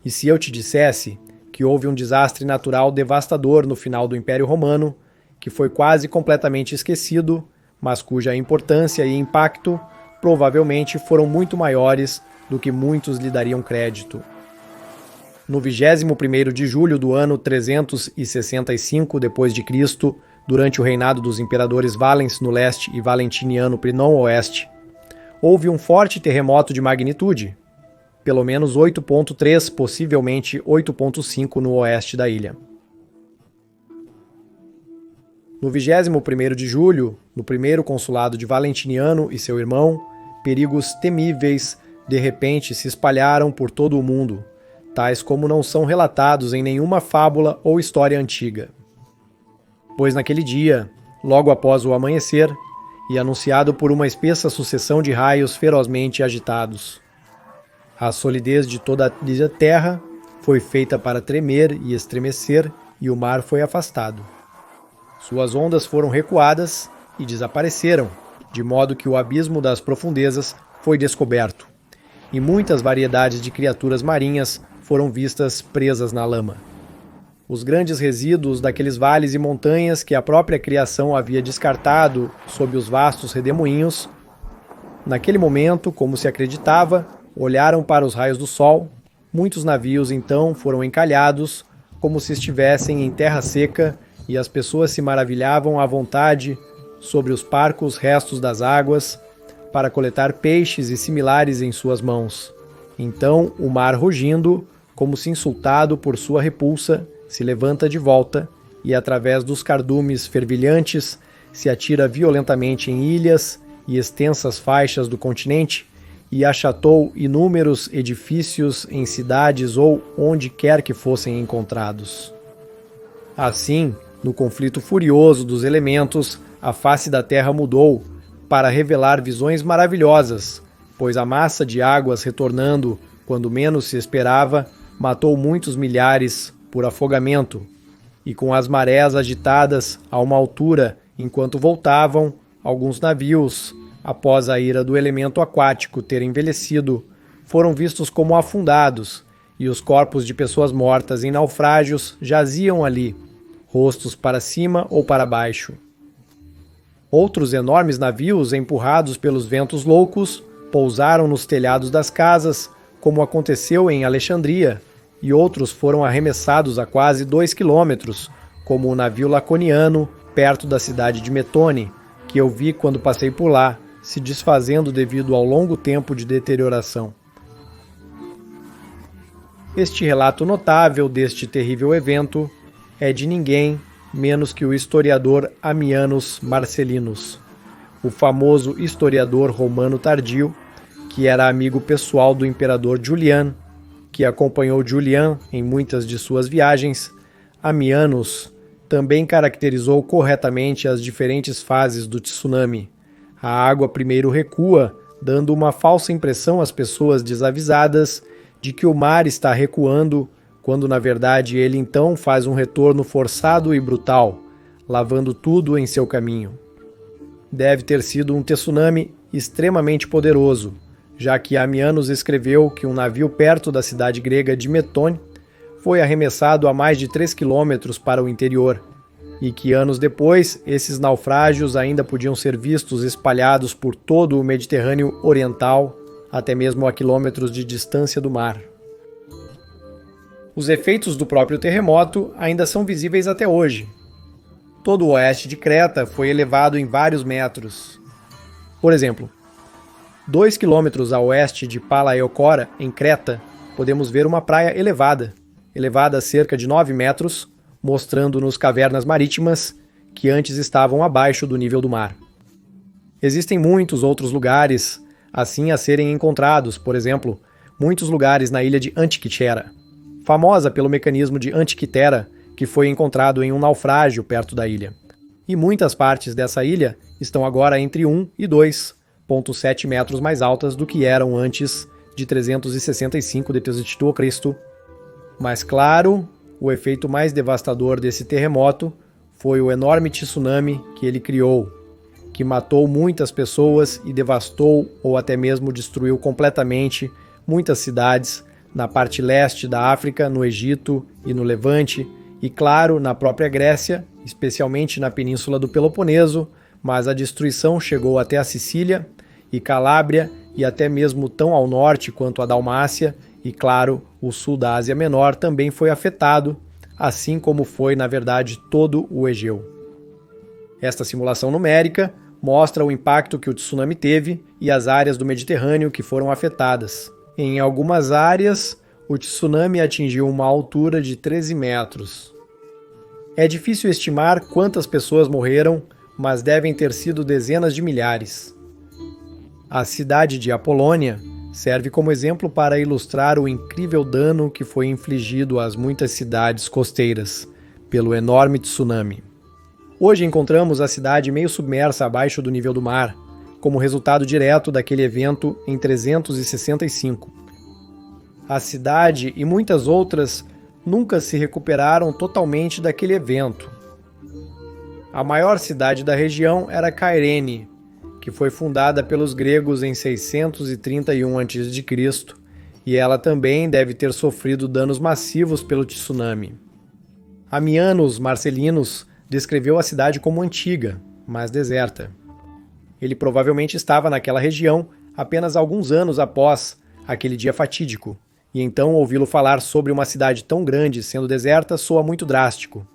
E se eu te dissesse que houve um desastre natural devastador no final do Império Romano, que foi quase completamente esquecido, mas cuja importância e impacto provavelmente foram muito maiores do que muitos lhe dariam crédito. No 21º de julho do ano 365 d.C., durante o reinado dos imperadores Valens no leste e Valentiniano I no oeste, houve um forte terremoto de magnitude, pelo menos 8.3, possivelmente 8.5 no oeste da ilha. No 21º de julho, no primeiro consulado de Valentiniano e seu irmão, perigos temíveis de repente se espalharam por todo o mundo, tais como não são relatados em nenhuma fábula ou história antiga. Pois naquele dia, logo após o amanhecer, e anunciado por uma espessa sucessão de raios ferozmente agitados, a solidez de toda a terra foi feita para tremer e estremecer, e o mar foi afastado. Suas ondas foram recuadas e desapareceram, de modo que o abismo das profundezas foi descoberto, e muitas variedades de criaturas marinhas foram vistas presas na lama. Os grandes resíduos daqueles vales e montanhas que a própria criação havia descartado sob os vastos redemoinhos, naquele momento, como se acreditava, olharam para os raios do sol. Muitos navios então foram encalhados, como se estivessem em terra seca, e as pessoas se maravilhavam à vontade sobre os parcos restos das águas para coletar peixes e similares em suas mãos. Então o mar, rugindo, como se insultado por sua repulsa, se levanta de volta e, através dos cardumes fervilhantes, se atira violentamente em ilhas e extensas faixas do continente e achatou inúmeros edifícios em cidades ou onde quer que fossem encontrados. Assim, no conflito furioso dos elementos, a face da terra mudou para revelar visões maravilhosas, pois a massa de águas retornando quando menos se esperava matou muitos milhares por afogamento, e com as marés agitadas a uma altura enquanto voltavam, alguns navios, após a ira do elemento aquático ter envelhecido, foram vistos como afundados, e os corpos de pessoas mortas em naufrágios jaziam ali, rostos para cima ou para baixo. Outros enormes navios, empurrados pelos ventos loucos, pousaram nos telhados das casas, como aconteceu em Alexandria, e outros foram arremessados a quase 2 quilômetros, como o navio laconiano, perto da cidade de Metone, que eu vi quando passei por lá, se desfazendo devido ao longo tempo de deterioração. Este relato notável deste terrível evento é de ninguém menos que o historiador Ammianus Marcellinus, o famoso historiador romano tardio, que era amigo pessoal do imperador Julian, que acompanhou Julian em muitas de suas viagens. Ammianus também caracterizou corretamente as diferentes fases do tsunami. A água primeiro recua, dando uma falsa impressão às pessoas desavisadas de que o mar está recuando, quando na verdade ele então faz um retorno forçado e brutal, lavando tudo em seu caminho. Deve ter sido um tsunami extremamente poderoso, já que Ammianus escreveu que um navio perto da cidade grega de Metone foi arremessado a mais de 3 quilômetros para o interior, e que anos depois esses naufrágios ainda podiam ser vistos espalhados por todo o Mediterrâneo Oriental, até mesmo a quilômetros de distância do mar. Os efeitos do próprio terremoto ainda são visíveis até hoje. Todo o oeste de Creta foi elevado em vários metros. Por exemplo, 2 quilômetros a oeste de Palaeokora, em Creta, podemos ver uma praia elevada a cerca de 9 metros, mostrando-nos cavernas marítimas que antes estavam abaixo do nível do mar. Existem muitos outros lugares assim a serem encontrados, por exemplo, muitos lugares na ilha de Antikythera, famosa pelo mecanismo de Antikythera, que foi encontrado em um naufrágio perto da ilha. E muitas partes dessa ilha estão agora entre 1 e 2,7 metros mais altas do que eram antes de 365 d.C. Mas claro, o efeito mais devastador desse terremoto foi o enorme tsunami que ele criou, que matou muitas pessoas e devastou ou até mesmo destruiu completamente muitas cidades na parte leste da África, no Egito e no Levante, e claro, na própria Grécia, especialmente na península do Peloponeso, mas a destruição chegou até a Sicília e Calábria e até mesmo tão ao norte quanto a Dalmácia, e claro, o sul da Ásia Menor também foi afetado, assim como foi, na verdade, todo o Egeu. Esta simulação numérica mostra o impacto que o tsunami teve e as áreas do Mediterrâneo que foram afetadas. Em algumas áreas, o tsunami atingiu uma altura de 13 metros. É difícil estimar quantas pessoas morreram, mas devem ter sido dezenas de milhares. A cidade de Apolônia serve como exemplo para ilustrar o incrível dano que foi infligido às muitas cidades costeiras pelo enorme tsunami. Hoje encontramos a cidade meio submersa abaixo do nível do mar, como resultado direto daquele evento em 365. A cidade e muitas outras nunca se recuperaram totalmente daquele evento. A maior cidade da região era Cairene, que foi fundada pelos gregos em 631 a.C., e ela também deve ter sofrido danos massivos pelo tsunami. Ammianus Marcellinus descreveu a cidade como antiga, mas deserta. Ele provavelmente estava naquela região apenas alguns anos após aquele dia fatídico, e então ouvi-lo falar sobre uma cidade tão grande sendo deserta soa muito drástico.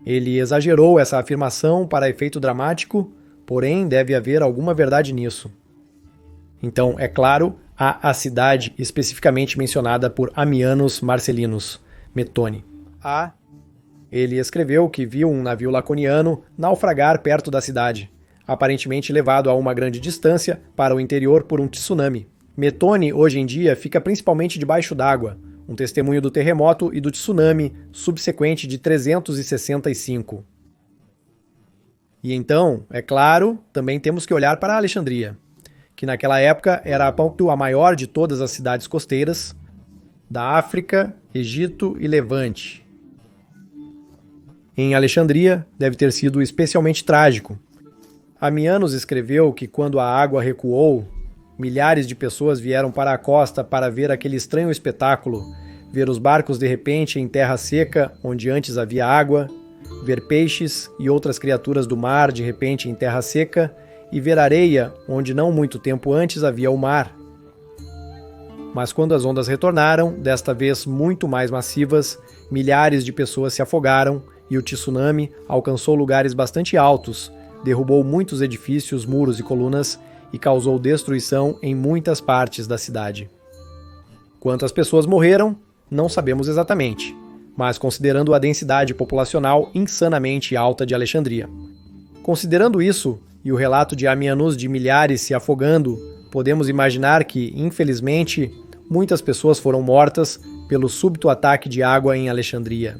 Ele exagerou essa afirmação para efeito dramático, porém deve haver alguma verdade nisso. Então, é claro, há a cidade especificamente mencionada por Ammianus Marcellinus, Metone. Ele escreveu que viu um navio laconiano naufragar perto da cidade, aparentemente levado a uma grande distância para o interior por um tsunami. Metone, hoje em dia, fica principalmente debaixo d'água, um testemunho do terremoto e do tsunami subsequente de 365. E então, é claro, também temos que olhar para Alexandria, que naquela época era a maior de todas as cidades costeiras da África, Egito e Levante. Em Alexandria, deve ter sido especialmente trágico. Ammianus escreveu que quando a água recuou, milhares de pessoas vieram para a costa para ver aquele estranho espetáculo, ver os barcos de repente em terra seca, onde antes havia água, ver peixes e outras criaturas do mar de repente em terra seca, e ver areia, onde não muito tempo antes havia o mar. Mas quando as ondas retornaram, desta vez muito mais massivas, milhares de pessoas se afogaram e o tsunami alcançou lugares bastante altos, derrubou muitos edifícios, muros e colunas e causou destruição em muitas partes da cidade. Quantas pessoas morreram, não sabemos exatamente, mas considerando a densidade populacional insanamente alta de Alexandria. Considerando isso, e o relato de Ammianus de milhares se afogando, podemos imaginar que, infelizmente, muitas pessoas foram mortas pelo súbito ataque de água em Alexandria.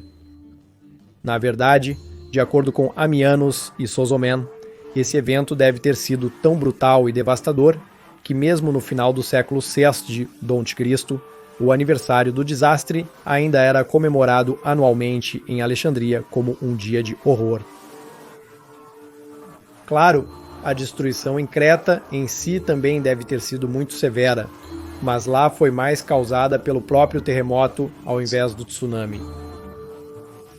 Na verdade, de acordo com Ammianus e Sozomen, esse evento deve ter sido tão brutal e devastador que mesmo no final do século VI d.C., o aniversário do desastre ainda era comemorado anualmente em Alexandria como um dia de horror. Claro, a destruição em Creta em si também deve ter sido muito severa, mas lá foi mais causada pelo próprio terremoto ao invés do tsunami.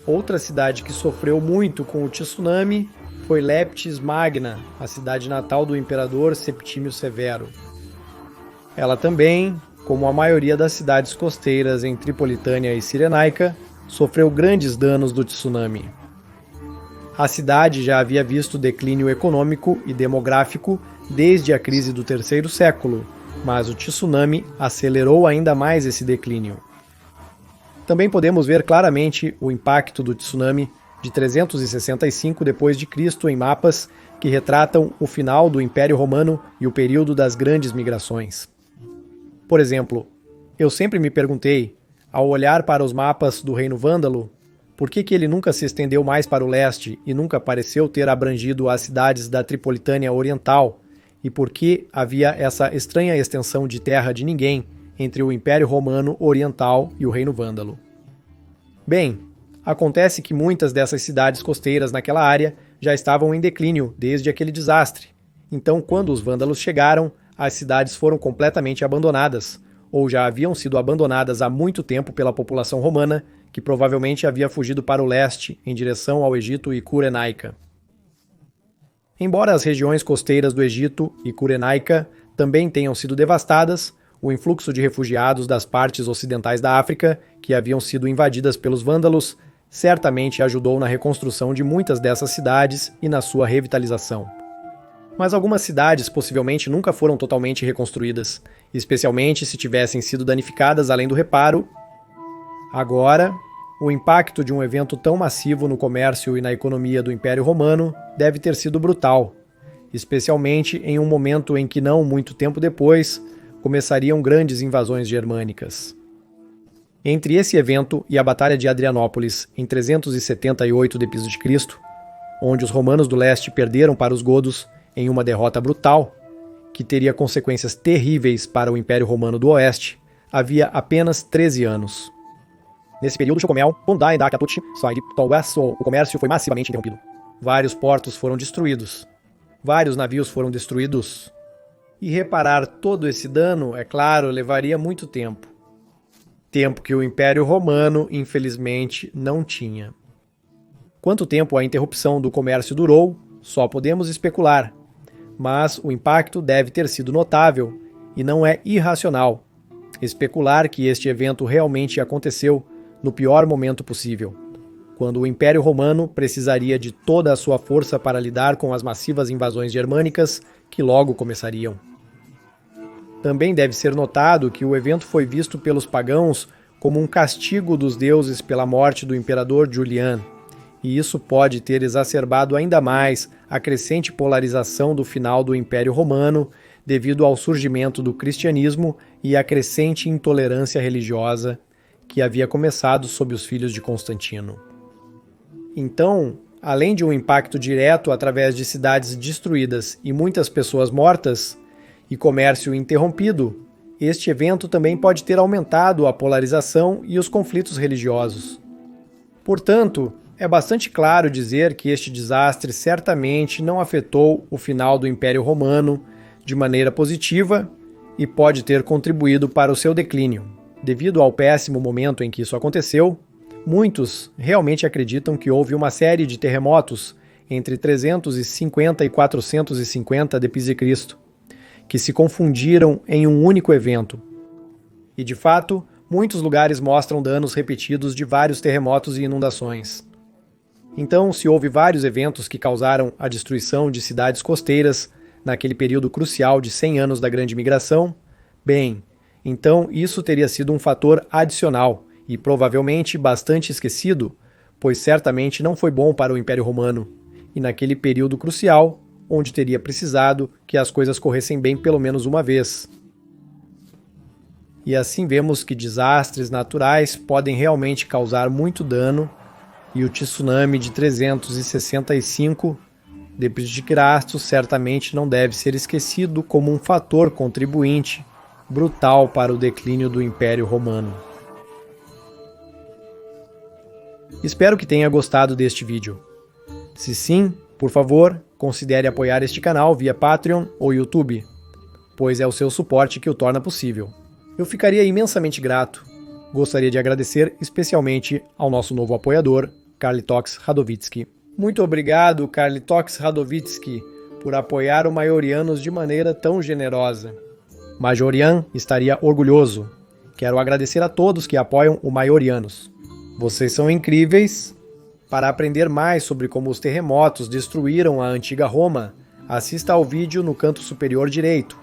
Outra cidade que sofreu muito com o tsunami foi Leptis Magna, a cidade natal do imperador Septímio Severo. Ela também, como a maioria das cidades costeiras em Tripolitânia e Cirenaica, sofreu grandes danos do tsunami. A cidade já havia visto declínio econômico e demográfico desde a crise do terceiro século, mas o tsunami acelerou ainda mais esse declínio. Também podemos ver claramente o impacto do tsunami de 365 d.C. em mapas que retratam o final do Império Romano e o período das grandes migrações. Por exemplo, eu sempre me perguntei, ao olhar para os mapas do Reino Vândalo, por que ele nunca se estendeu mais para o leste e nunca pareceu ter abrangido as cidades da Tripolitânia Oriental, e por que havia essa estranha extensão de terra de ninguém entre o Império Romano Oriental e o Reino Vândalo. Bem, acontece que muitas dessas cidades costeiras naquela área já estavam em declínio desde aquele desastre. Então, quando os vândalos chegaram, as cidades foram completamente abandonadas, ou já haviam sido abandonadas há muito tempo pela população romana, que provavelmente havia fugido para o leste, em direção ao Egito e Curenaica. Embora as regiões costeiras do Egito e Curenaica também tenham sido devastadas, o influxo de refugiados das partes ocidentais da África, que haviam sido invadidas pelos vândalos, certamente ajudou na reconstrução de muitas dessas cidades e na sua revitalização. Mas algumas cidades possivelmente nunca foram totalmente reconstruídas, especialmente se tivessem sido danificadas além do reparo. Agora, o impacto de um evento tão massivo no comércio e na economia do Império Romano deve ter sido brutal, especialmente em um momento em que não muito tempo depois começariam grandes invasões germânicas. Entre esse evento e a Batalha de Adrianópolis em 378 d.C., onde os romanos do leste perderam para os godos em uma derrota brutal, que teria consequências terríveis para o Império Romano do Oeste, havia apenas 13 anos. Nesse período, o comércio foi massivamente interrompido. Vários portos foram destruídos. Vários navios foram destruídos. E reparar todo esse dano, é claro, levaria muito tempo. Tempo que o Império Romano, infelizmente, não tinha. Quanto tempo a interrupção do comércio durou, só podemos especular. Mas o impacto deve ter sido notável e não é irracional especular que este evento realmente aconteceu no pior momento possível, quando o Império Romano precisaria de toda a sua força para lidar com as massivas invasões germânicas que logo começariam. Também deve ser notado que o evento foi visto pelos pagãos como um castigo dos deuses pela morte do imperador Julian, e isso pode ter exacerbado ainda mais a crescente polarização do final do Império Romano devido ao surgimento do cristianismo e à crescente intolerância religiosa que havia começado sob os filhos de Constantino. Então, além de um impacto direto através de cidades destruídas e muitas pessoas mortas, e comércio interrompido, este evento também pode ter aumentado a polarização e os conflitos religiosos. Portanto, é bastante claro dizer que este desastre certamente não afetou o final do Império Romano de maneira positiva e pode ter contribuído para o seu declínio. Devido ao péssimo momento em que isso aconteceu, muitos realmente acreditam que houve uma série de terremotos entre 350 e 450 d.C., que se confundiram em um único evento. E, de fato, muitos lugares mostram danos repetidos de vários terremotos e inundações. Então, se houve vários eventos que causaram a destruição de cidades costeiras naquele período crucial de 100 anos da Grande Migração, bem, então isso teria sido um fator adicional e provavelmente bastante esquecido, pois certamente não foi bom para o Império Romano, e naquele período crucial, onde teria precisado que as coisas corressem bem pelo menos uma vez. E assim vemos que desastres naturais podem realmente causar muito dano, e o tsunami de 365 d.C. certamente não deve ser esquecido como um fator contribuinte brutal para o declínio do Império Romano. Espero que tenha gostado deste vídeo. Se sim, por favor, considere apoiar este canal via Patreon ou YouTube, pois é o seu suporte que o torna possível. Eu ficaria imensamente grato. Gostaria de agradecer especialmente ao nosso novo apoiador, Karlitox Radowicki. Muito obrigado, Karlitox Radowicki, por apoiar o Majorianos de maneira tão generosa. Majorian estaria orgulhoso. Quero agradecer a todos que apoiam o Majorianos. Vocês são incríveis. Para aprender mais sobre como os terremotos destruíram a antiga Roma, assista ao vídeo no canto superior direito.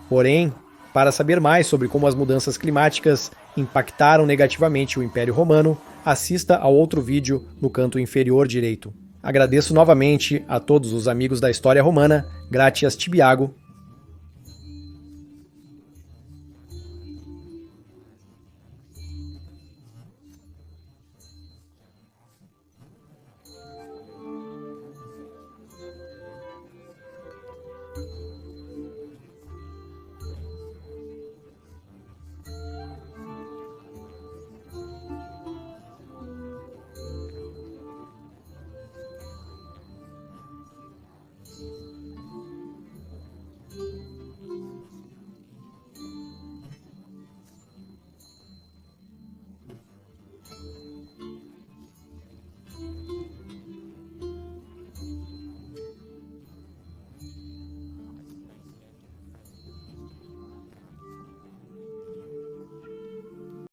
Porém, para saber mais sobre como as mudanças climáticas impactaram negativamente o Império Romano, assista ao outro vídeo no canto inferior direito. Agradeço novamente a todos os amigos da história romana, gratias Tibiago.